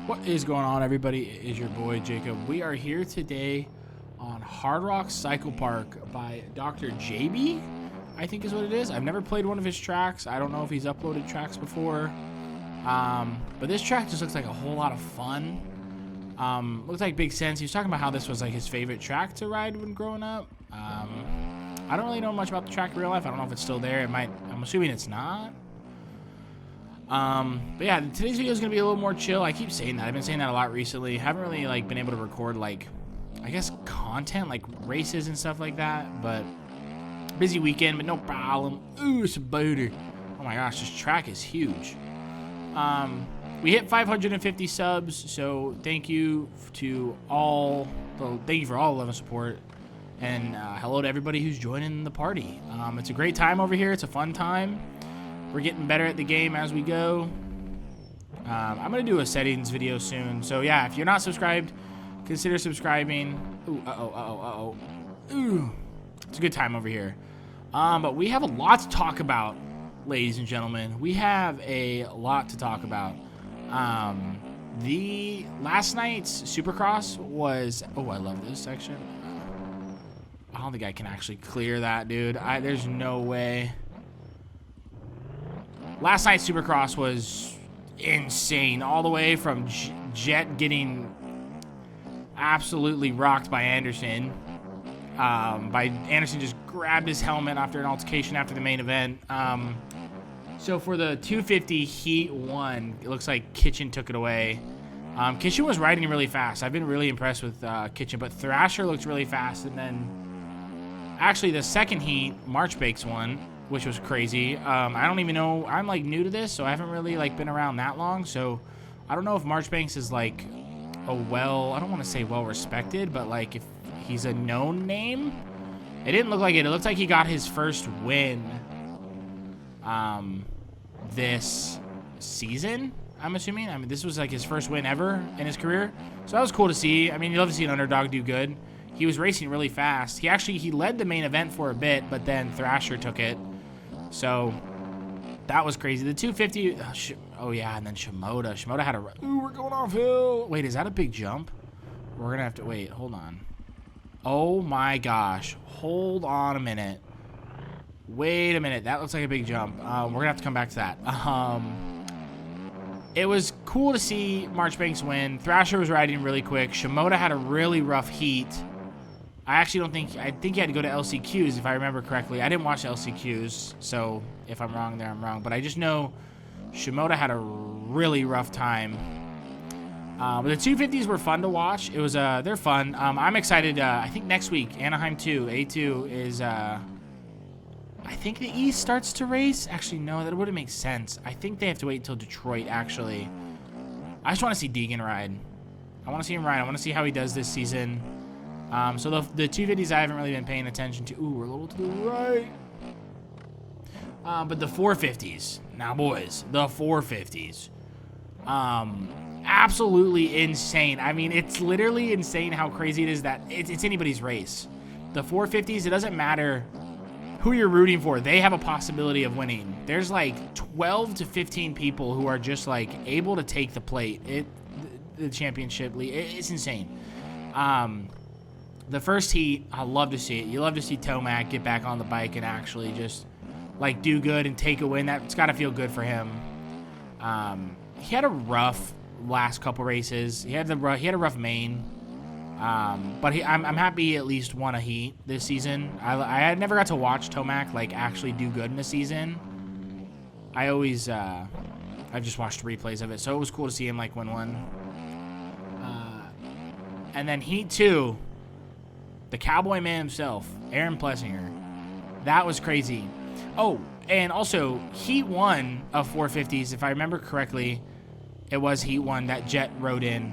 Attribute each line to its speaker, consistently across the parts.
Speaker 1: What is going on, everybody? It is your boy Jacob. We are here today on Hard Rock Cycle Park by Dr. JB, I think is what it is. I've never played one of his tracks. I don't know if he's uploaded tracks before. But this track just looks like a whole lot of fun. Looks like Big Sense. He was talking about how this was like his favorite track to ride when growing up. I don't really know much about the track in real life. I don't know if it's still there. It might. I'm assuming it's not. But yeah, today's video is gonna be a little more chill. I keep saying that. I've been saying that a lot recently. Haven't really like been able to record like, I guess, content like races and stuff like that. But busy weekend, but no problem. Ooh, it's a booter. Oh my gosh, this track is huge. We hit 550 subs, so thank you for all the love and support, and hello to everybody who's joining the party. It's a great time over here. It's a fun time. We're getting better at the game as we go. I'm gonna do a settings video soon, so yeah, if you're not subscribed, consider subscribing. Ooh, Ooh, it's a good time over here. But we have a lot to talk about, ladies and gentlemen. We have a lot to talk about. The last night's Supercross was, oh, I love this section. I don't think I can actually clear that, dude. There's no way. Last night's Supercross was insane, all the way from Jet getting absolutely rocked by Anderson. Anderson just grabbed his helmet after an altercation after the main event. So for the 250 Heat 1, it looks like Kitchen took it away. Kitchen was riding really fast. I've been really impressed with Kitchen, but Thrasher looked really fast. And then actually the second heat, Marchbanks won, which was crazy. I don't even know. I'm like new to this, so I haven't really like been around that long. So I don't know if Marchbanks is like I don't want to say well respected, but like if he's a known name. It didn't look like it. It looked like he got his first win this season, I'm assuming. I mean, this was like his first win ever in his career. So that was cool to see. I mean, you love to see an underdog do good. He was racing really fast. He led the main event for a bit, but then Thrasher took it. So that was crazy. The 250, oh yeah, and then Shimoda. Shimoda had ooh, we're going off hill. Wait, is that a big jump? We're gonna have to, wait, hold on. Oh my gosh, hold on a minute. Wait a minute, that looks like a big jump. We're gonna have to come back to that. It was cool to see Marchbanks win. Thrasher was riding really quick. Shimoda had a really rough heat. I think he had to go to LCQs if I remember correctly. I didn't watch LCQs, so if I'm wrong there, I'm wrong. But I just know Shimoda had a really rough time. But the 250s were fun to watch. It was they're fun. I'm excited. I think next week, Anaheim 2, A2 is. I think the East starts to race. Actually, no, that wouldn't make sense. I think they have to wait until Detroit. Actually, I just want to see Deegan ride. I want to see him ride. I want to see how he does this season. So the 250s I haven't really been paying attention to. Ooh, we're a little to the right. But the 450s, now boys, the 450s. Absolutely insane. I mean, it's literally insane how crazy it is that it's anybody's race. The 450s, it doesn't matter who you're rooting for. They have a possibility of winning. There's like 12 to 15 people who are just like able to take the plate. The championship league, it's insane. The first heat, I love to see it. You love to see Tomac get back on the bike and actually just like do good and take a win. That's got to feel good for him. He had a rough last couple races. He had a rough main, but I'm happy he at least won a heat this season. I had never got to watch Tomac like actually do good in the season. I always I've just watched replays of it, so it was cool to see him like win one. And then heat 2, the cowboy man himself, Aaron Plessinger. That was crazy. Oh, and also heat 1 of 450s, if I remember correctly. It was heat 1 that Jet rode in.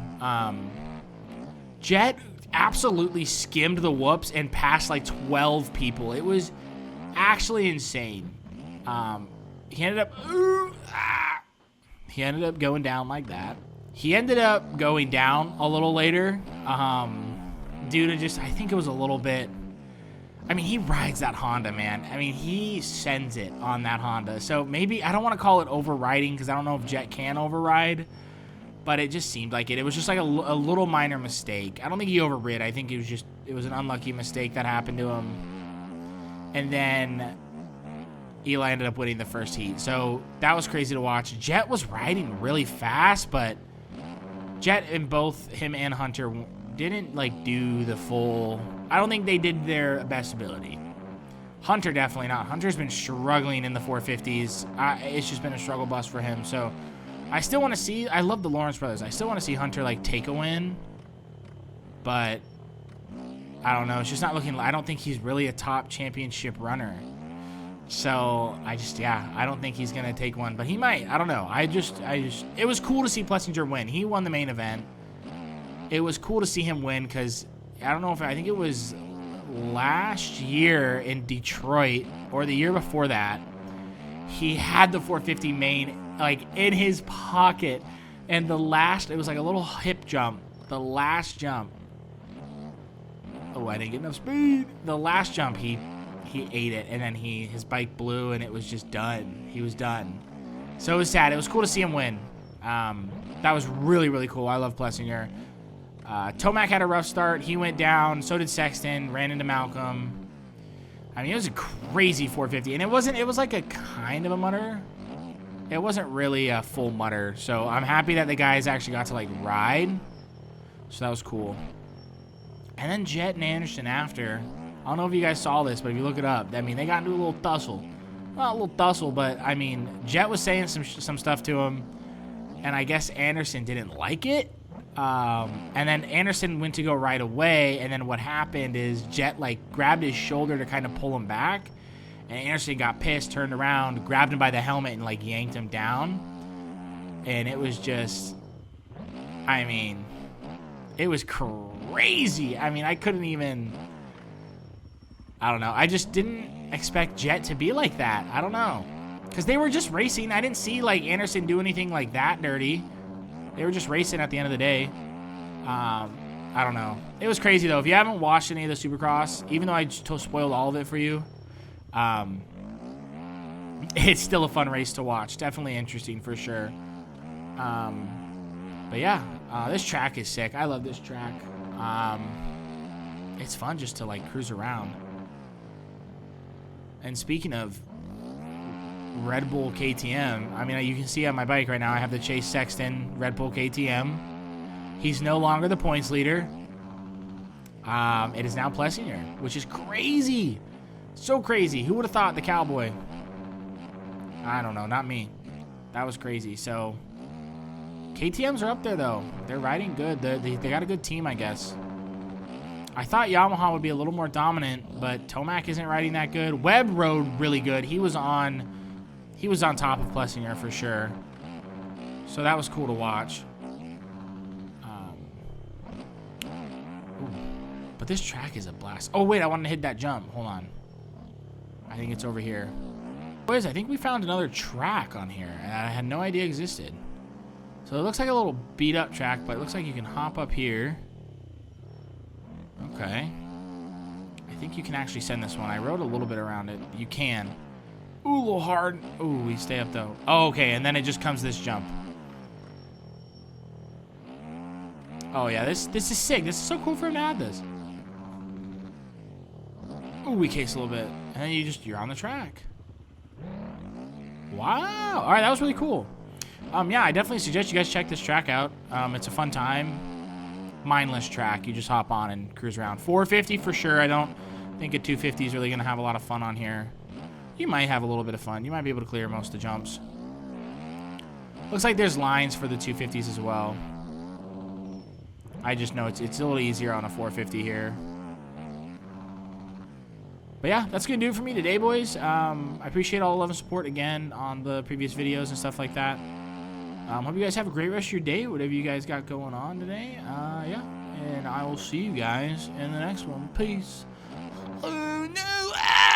Speaker 1: Jet absolutely skimmed the whoops and passed like 12 people. It was actually insane. He ended up going down like that. He ended up going down a little later due to just, I think it was a little bit, I mean, he rides that Honda, man. I mean, he sends it on that Honda. So maybe, I don't want to call it overriding because I don't know if Jet can override. but it just seemed like it. It was just like a little minor mistake. I don't think he overrid. I think it was an unlucky mistake that happened to him. And then Eli ended up winning the first heat. So that was crazy to watch. Jet was riding really fast, but Jet and both him and Hunter didn't like do the full. I don't think they did their best ability. Hunter definitely not. Hunter's been struggling in the 450s. It's just been a struggle bus for him. So I still want to see. I love the Lawrence brothers. I still want to see Hunter like take a win, but I don't know. It's just not looking. I don't think he's really a top championship runner. So I don't think he's gonna take one, but he might. I don't know. It was cool to see Plessinger win. He won the main event. It was cool to see him win because I don't know if I think it was last year in Detroit or the year before that. He had the 450 main like in his pocket, and it was like a little hip jump. The last jump. Oh, I didn't get enough speed. The last jump, he ate it, and then his bike blew, and it was just done. He was done. So it was sad. It was cool to see him win. That was really, really cool. I love Plessinger. Tomac had a rough start. He went down. So did Sexton. Ran into Malcolm. I mean, it was a crazy 450, and it was like a kind of a mutter. It wasn't really a full mutter. So I'm happy that the guys actually got to like ride. So that was cool. And then Jet and Anderson after. I don't know if you guys saw this, but if you look it up, I mean, they got into a little tussle. Not a little tussle, but, I mean, Jet was saying some stuff to him, and I guess Anderson didn't like it. And then Anderson went to go right away, and then what happened is Jet, like, grabbed his shoulder to kind of pull him back, and Anderson got pissed, turned around, grabbed him by the helmet, and, like, yanked him down. And it was just, I mean, it was crazy. I mean, I couldn't even... I don't know. I just didn't expect Jet to be like that. I don't know. Because they were just racing. I didn't see, like, Anderson do anything like that dirty. They were just racing at the end of the day. I don't know. It was crazy, though. If you haven't watched any of the Supercross, even though I just spoiled all of it for you, it's still a fun race to watch. Definitely interesting for sure. But, yeah. This track is sick. I love this track. It's fun just to, like, cruise around. And speaking of Red Bull KTM, I mean, you can see on my bike right now, I have the Chase Sexton Red Bull KTM. He's no longer the points leader. It is now Plessinger, which is crazy. So crazy. Who would have thought the Cowboy? I don't know. Not me. That was crazy. So, KTMs are up there, though. They're riding good. They got a good team, I guess. I thought Yamaha would be a little more dominant, but Tomac isn't riding that good. Webb rode really good. He was on top of Plessinger for sure. So that was cool to watch. But this track is a blast. Oh, wait, I wanted to hit that jump. Hold on. I think it's over here. Boys, I think we found another track on here, and I had no idea existed. So it looks like a little beat-up track, but it looks like you can hop up here. Okay. I think you can actually send this one. I rode a little bit around it. You can. Ooh, a little hard. Ooh, we stay up, though. Oh, okay, and then it just comes this jump. Oh, yeah, this is sick. This is so cool for him to add this. Ooh, we case a little bit. And then you're on the track. Wow. All right, that was really cool. Yeah, I definitely suggest you guys check this track out. It's a fun time. Mindless track. You just hop on and cruise around. 450 for sure. I don't think a 250 is really going to have a lot of fun on here. You might have a little bit of fun. You might be able to clear most of the jumps. Looks like there's lines for the 250s as well. I just know it's a little easier on a 450 here. But yeah, that's going to do it for me today, boys. I appreciate all the love and support again on the previous videos and stuff like that. Hope you guys have a great rest of your day, whatever you guys got going on today. Yeah, and I will see you guys in the next one. Peace. Oh, no.